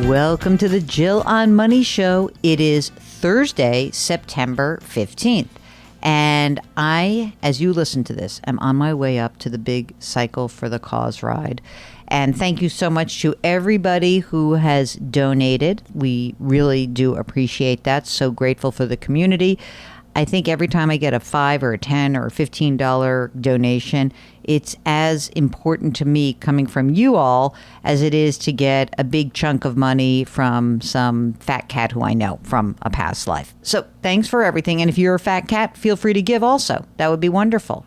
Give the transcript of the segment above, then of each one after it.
Welcome to the Jill on Money Show. It is Thursday, September 15th. And I, as you listen to this, am on my way up to the big Cycle for the Cause ride. And thank you so much to everybody who has donated. We really do appreciate that. So grateful for the community. I think every time I get a $5 or a $10 or a $15 donation, it's as important to me coming from you all as it is to get a big chunk of money from some fat cat who I know from a past life. So thanks for everything. And if you're a fat cat, feel free to give also. That would be wonderful.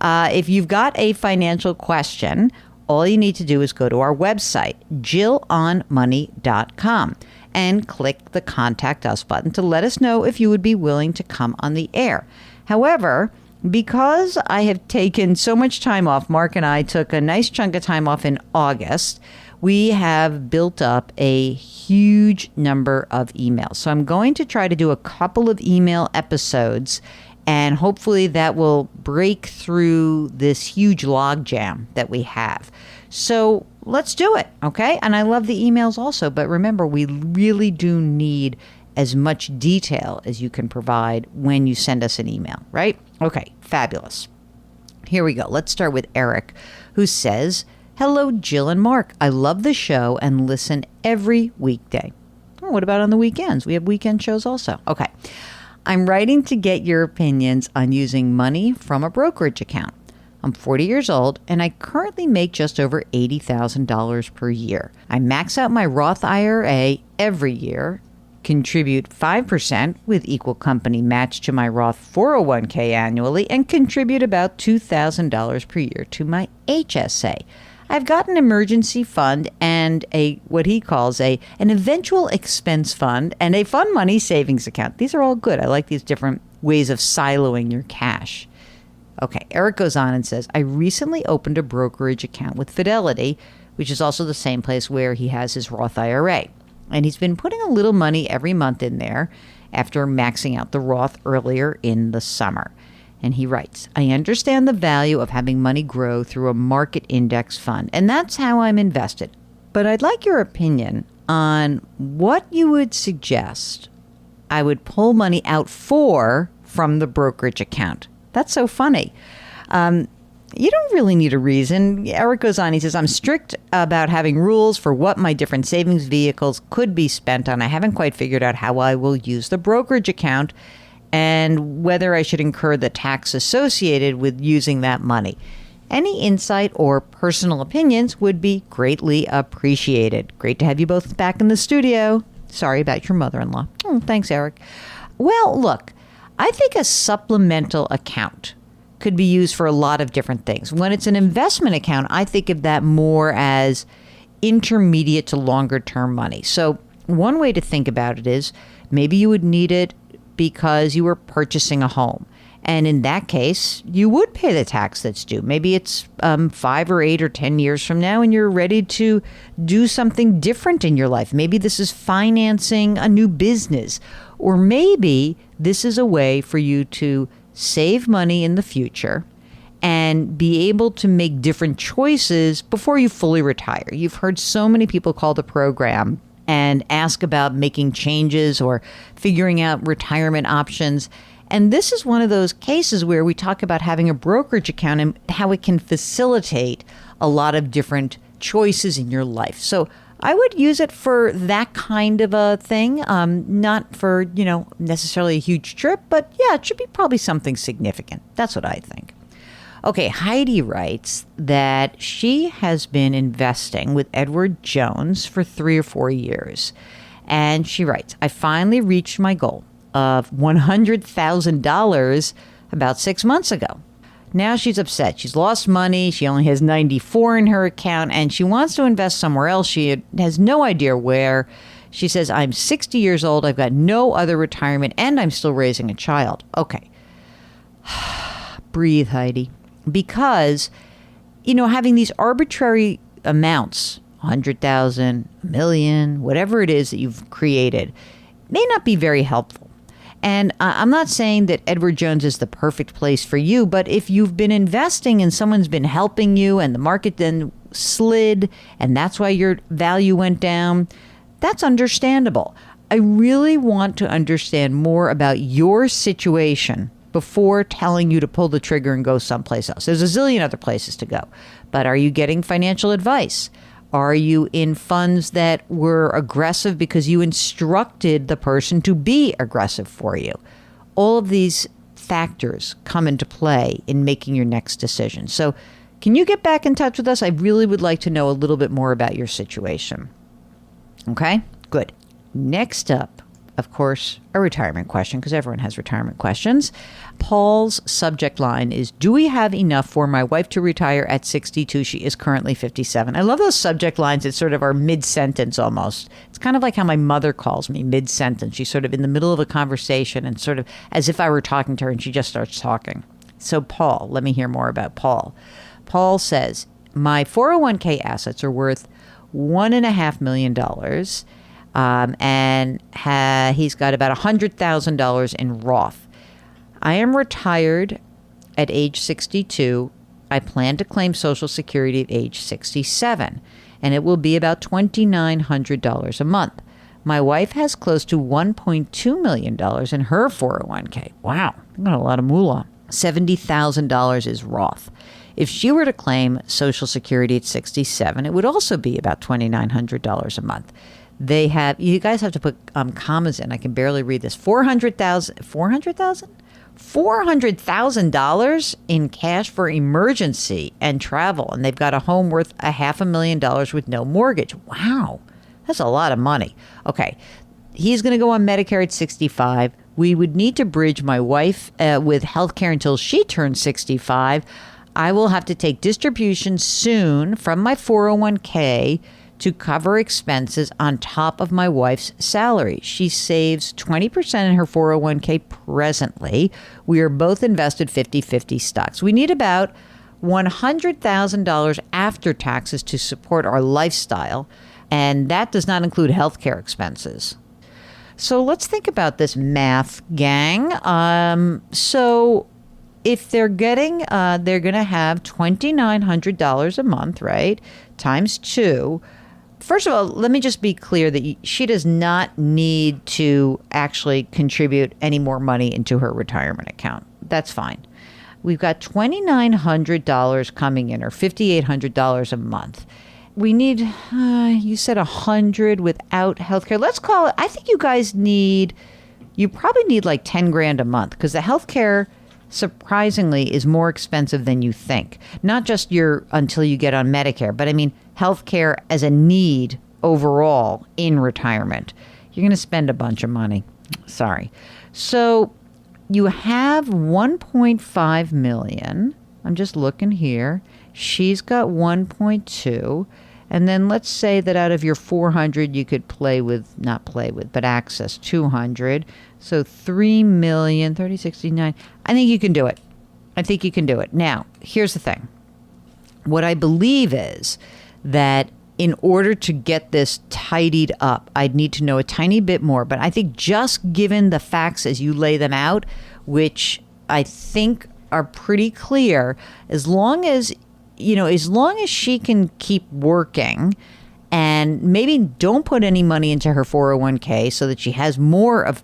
If you've got a financial question, all you need to do is go to our website, jillonmoney.com. and click the Contact Us button to let us know if you would be willing to come on the air. However, because I have taken so much time off, Mark and I took a nice chunk of time off in August, we have built up a huge number of emails. So I'm going to try to do a couple of email episodes, and hopefully that will break through this huge logjam that we have. So let's do it, okay? And I love the emails also, but remember, we really do need as much detail as you can provide when you send us an email, right? Okay, fabulous. Here we go. Let's start with Eric, who says, "Hello, Jill and Mark. I love the show and listen every weekday." Oh, what about on the weekends? We have weekend shows also. Okay. "I'm writing to get your opinions on using money from a brokerage account. I'm 40 years old, and I currently make just over $80,000 per year. I max out my Roth IRA every year, contribute 5% with equal company match to my Roth 401k annually, and contribute about $2,000 per year to my HSA. I've got an emergency fund and what he calls an eventual expense fund and a fund money savings account." These are all good. I like these different ways of siloing your cash. Okay, Eric goes on and says, "I recently opened a brokerage account with Fidelity, which is also the same place where he has his Roth IRA. And he's been putting a little money every month in there after maxing out the Roth earlier in the summer." And he writes, "I understand the value of having money grow through a market index fund, and that's how I'm invested. But I'd like your opinion on what you would suggest I would pull money out for from the brokerage account." That's so funny. You don't really need a reason. Eric goes on, he says, "I'm strict about having rules for what my different savings vehicles could be spent on. I haven't quite figured out how I will use the brokerage account and whether I should incur the tax associated with using that money. Any insight or personal opinions would be greatly appreciated." Great to have you both back in the studio. Sorry about your mother-in-law. Oh, thanks, Eric. Well, look, I think a supplemental account could be used for a lot of different things. When it's an investment account, I think of that more as intermediate to longer term money. So one way to think about it is maybe you would need it because you were purchasing a home. And in that case, you would pay the tax that's due. Maybe it's 5 or 8 or 10 years from now, and you're ready to do something different in your life. Maybe this is financing a new business, or maybe this is a way for you to save money in the future and be able to make different choices before you fully retire. You've heard so many people call the program and ask about making changes or figuring out retirement options. And this is one of those cases where we talk about having a brokerage account and how it can facilitate a lot of different choices in your life. So I would use it for that kind of a thing, not for, necessarily a huge trip, but yeah, it should be probably something significant. That's what I think. Okay, Heidi writes that she has been investing with Edward Jones for 3 or 4 years. And she writes, "I finally reached my goal of $100,000 about 6 months ago. Now she's upset. She's lost money. She only has 94 in her account, and she wants to invest somewhere else. She has no idea where. She says, I'm 60 years old. I've got no other retirement, and I'm still raising a child." Okay. Breathe, Heidi. Because, having these arbitrary amounts, 100,000, a million, whatever it is that you've created, may not be very helpful. And I'm not saying that Edward Jones is the perfect place for you, but if you've been investing and someone's been helping you and the market then slid and that's why your value went down, That's understandable. I really want to understand more about your situation before telling you to pull the trigger and go someplace else. There's a zillion other places to go. But are you getting financial advice? Are you in funds that were aggressive because you instructed the person to be aggressive for you? All of these factors come into play in making your next decision. So can you get back in touch with us? I really would like to know a little bit more about your situation. Okay, good. Next up, of course, a retirement question, because everyone has retirement questions. Paul's subject line is, do we have enough for my wife to retire at 62? She is currently 57. I love those subject lines. It's sort of our mid-sentence almost. It's kind of like how my mother calls me, mid-sentence. She's sort of in the middle of a conversation and sort of as if I were talking to her and she just starts talking. So Paul, let me hear more about Paul. Paul says, my 401k assets are worth $1.5 million. And he's got about $100,000 in Roth. I am retired at age 62. I plan to claim Social Security at age 67, and it will be about $2,900 a month. My wife has close to $1.2 million in her 401k. Wow, got a lot of moolah. $70,000 is Roth. If she were to claim Social Security at 67, it would also be about $2,900 a month. They have, you guys have to put commas in. I can barely read this. $400,000 in cash for emergency and travel. And they've got a home worth $500,000 with no mortgage. Wow. That's a lot of money. Okay. He's going to go on Medicare at 65. We would need to bridge my wife with health care until she turns 65. I will have to take distributions soon from my 401k to cover expenses on top of my wife's salary. She saves 20% in her 401k presently. We are both invested 50-50 stocks. We need about $100,000 after taxes to support our lifestyle, and that does not include healthcare expenses. So let's think about this math, gang. So if they're getting, they're going to have $2,900 a month, right? Times 2. First of all, let me just be clear that she does not need to actually contribute any more money into her retirement account. That's fine. We've got $2,900 coming in, or $5,800 a month. We need, you said 100 without healthcare. Let's call it, I think you probably need like 10 grand a month, because the healthcare surprisingly is more expensive than you think. Not just until you get on Medicare, but I mean healthcare as a need overall in retirement. You're going to spend a bunch of money. Sorry. So you have 1.5 million. I'm just looking here. She's got 1.2. And then let's say that out of your 400, you could access 200. So 3 million, 30, 69. I think you can do it. Now, here's the thing. What I believe is that in order to get this tidied up, I'd need to know a tiny bit more. But I think just given the facts as you lay them out, which I think are pretty clear, as long as she can keep working and maybe don't put any money into her 401k so that she has more of,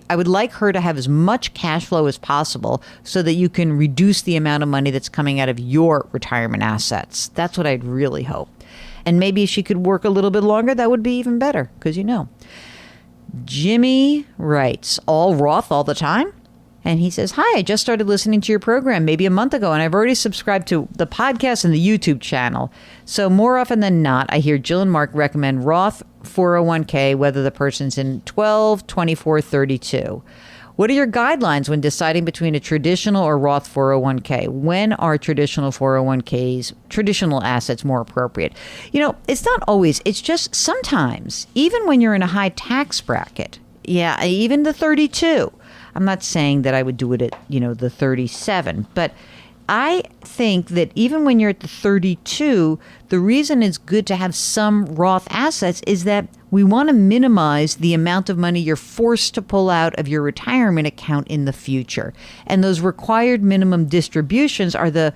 I would like her to have as much cash flow as possible so that you can reduce the amount of money that's coming out of your retirement assets. That's what I'd really hope. And maybe if she could work a little bit longer, that would be even better, because Jimmy writes, all Roth all the time? And he says, hi, I just started listening to your program maybe a month ago, and I've already subscribed to the podcast and the YouTube channel. So more often than not, I hear Jill and Mark recommend Roth 401k, whether the person's in 12, 24, 32. What are your guidelines when deciding between a traditional or Roth 401k? When are traditional 401ks, traditional assets more appropriate? It's not always. It's just sometimes, even when you're in a high tax bracket, even the 32. I'm not saying that I would do it at, the 37, but I think that even when you're at the 32, the reason it's good to have some Roth assets is that we want to minimize the amount of money you're forced to pull out of your retirement account in the future. And those required minimum distributions are the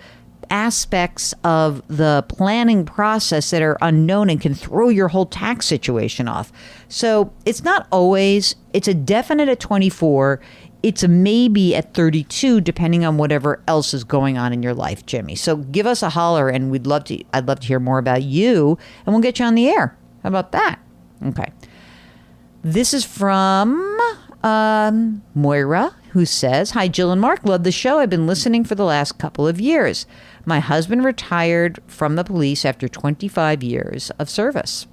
aspects of the planning process that are unknown and can throw your whole tax situation off. So it's not always, it's a definite at 24. It's a maybe at 32, depending on whatever else is going on in your life, Jimmy. So give us a holler, and I'd love to hear more about you, and we'll get you on the air. How about that? Okay. This is from Moira, who says, "Hi, Jill and Mark. Love the show. I've been listening for the last couple of years. My husband retired from the police after 25 years of service.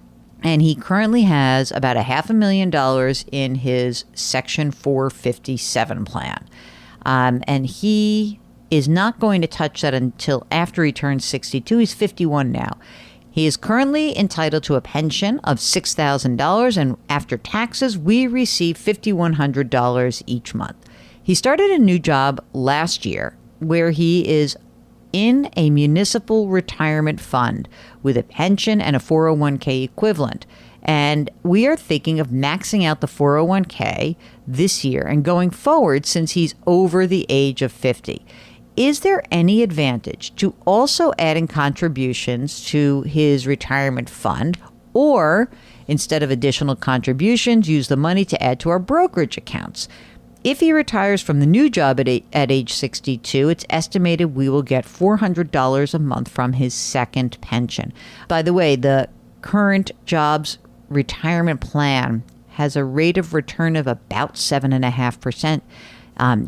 And he currently has about $500,000 in his Section 457 plan. And he is not going to touch that until after he turns 62. He's 51 now. He is currently entitled to a pension of $6,000, and after taxes, we receive $5,100 each month. He started a new job last year where he is in a municipal retirement fund with a pension and a 401k equivalent. And we are thinking of maxing out the 401k this year and going forward since he's over the age of 50. Is there any advantage to also adding contributions to his retirement fund, or instead of additional contributions, use the money to add to our brokerage accounts? If he retires from the new job at age 62, it's estimated we will get $400 a month from his second pension. By the way, the current job's retirement plan has a rate of return of about 7.5%.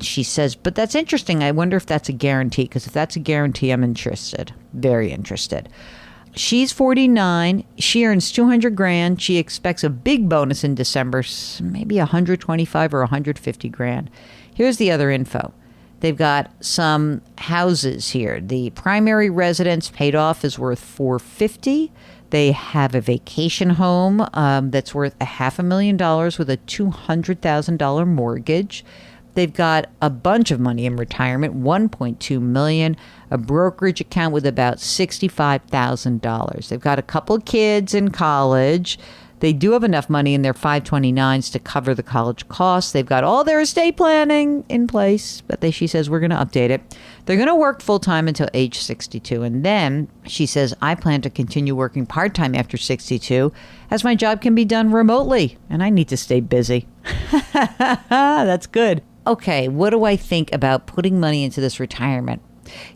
She says, but that's interesting. I wonder if that's a guarantee, because if that's a guarantee, I'm interested. Very interested. She's 49. She earns $200,000. She expects a big bonus in December, maybe 125 or 150 grand. Here's the other info. They've got some houses here. The primary residence paid off is worth $450. They have a vacation home that's worth $500,000 with a $200,000 mortgage. They've got a bunch of money in retirement, $1.2 million, a brokerage account with about $65,000. They've got a couple of kids in college. They do have enough money in their 529s to cover the college costs. They've got all their estate planning in place, but she says, we're going to update it. They're going to work full-time until age 62. And then she says, I plan to continue working part-time after 62 as my job can be done remotely and I need to stay busy. That's good. Okay, what do I think about putting money into this retirement?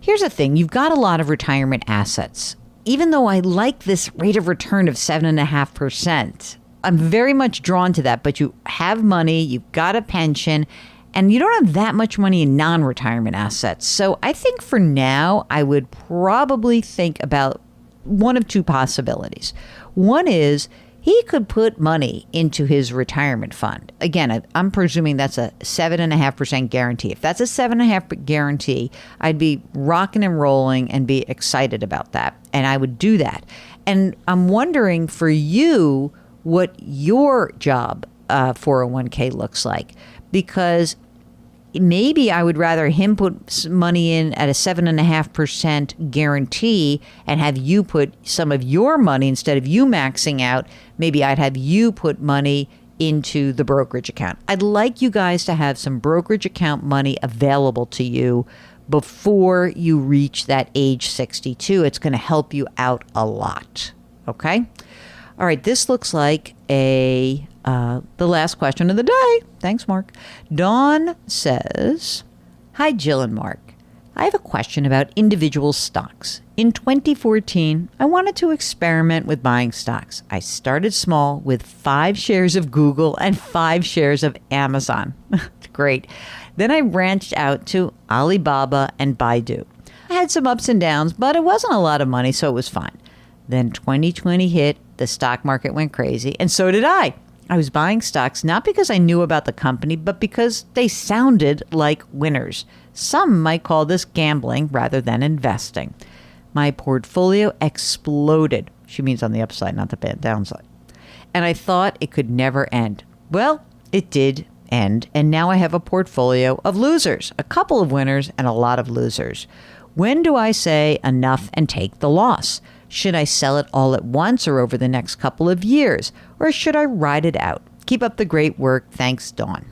Here's the thing. You've got a lot of retirement assets. Even though I like this rate of return of 7.5%, I'm very much drawn to that. But you have money, you've got a pension, and you don't have that much money in non-retirement assets. So I think for now, I would probably think about one of two possibilities. One is he could put money into his retirement fund. Again, I'm presuming that's a 7.5% guarantee. If that's a 7.5% guarantee, I'd be rocking and rolling and be excited about that. And I would do that. And I'm wondering for you what your job 401k looks like, because maybe I would rather him put money in at a 7.5% guarantee and have you put some of your money instead of you maxing out. Maybe I'd have you put money into the brokerage account. I'd like you guys to have some brokerage account money available to you before you reach that age 62. It's going to help you out a lot. Okay? All right. This looks like the last question of the day. Thanks, Mark. Dawn says, Hi, Jill and Mark. I have a question about individual stocks. In 2014, I wanted to experiment with buying stocks. I started small with 5 shares of Google and 5 shares of Amazon. Great. Then I branched out to Alibaba and Baidu. I had some ups and downs, but it wasn't a lot of money, so it was fine. Then 2020 hit, the stock market went crazy, and so did I. I was buying stocks not because I knew about the company, but because they sounded like winners. Some might call this gambling rather than investing. My portfolio exploded. She means on the upside, not the bad downside. And I thought it could never end. Well, it did end, and now I have a portfolio of losers, a couple of winners and a lot of losers. When do I say enough and take the loss? Should I sell it all at once or over the next couple of years? Or should I ride it out? Keep up the great work. Thanks, Dawn.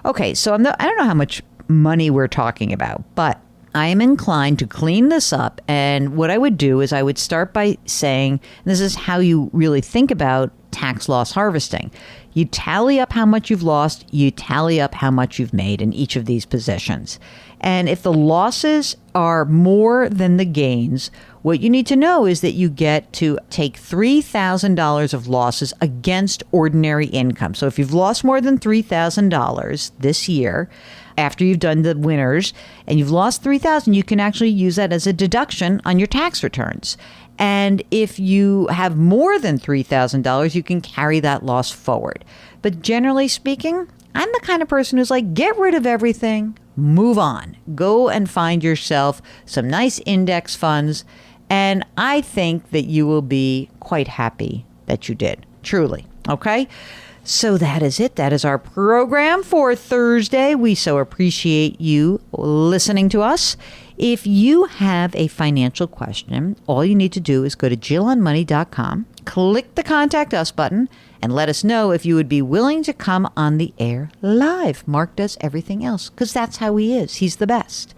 Okay, so I don't know how much money we're talking about, but I am inclined to clean this up. And what I would do is I would start by saying, and this is how you really think about tax loss harvesting. You tally up how much you've lost, you tally up how much you've made in each of these positions. And if the losses are more than the gains, what you need to know is that you get to take $3,000 of losses against ordinary income. So if you've lost more than $3,000 this year, after you've done the winners and you've lost $3,000, you can actually use that as a deduction on your tax returns. And if you have more than $3,000, you can carry that loss forward. But generally speaking, I'm the kind of person who's like, get rid of everything, move on, go and find yourself some nice index funds. And I think that you will be quite happy that you did, truly. Okay. So that is it. That is our program for Thursday. We so appreciate you listening to us. If you have a financial question, all you need to do is go to JillOnMoney.com, click the Contact Us button, and let us know if you would be willing to come on the air live. Mark does everything else because that's how he is. He's the best.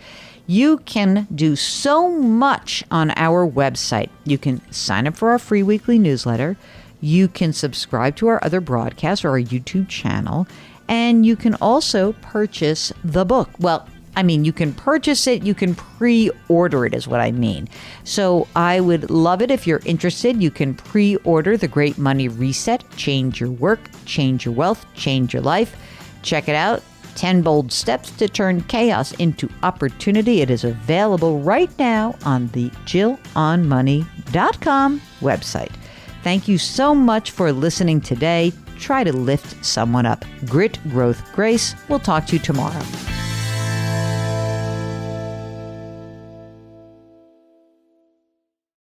You can do so much on our website. You can sign up for our free weekly newsletter. You can subscribe to our other broadcasts or our YouTube channel. And you can also purchase the book. Well, I mean, you can purchase it. You can pre-order it is what I mean. So I would love it if you're interested. You can pre-order The Great Money Reset. Change your work, change your wealth, change your life. Check it out. 10 Bold Steps to Turn Chaos into Opportunity. It is available right now on the JillOnMoney.com website. Thank you so much for listening today. Try to lift someone up. Grit, growth, grace. We'll talk to you tomorrow.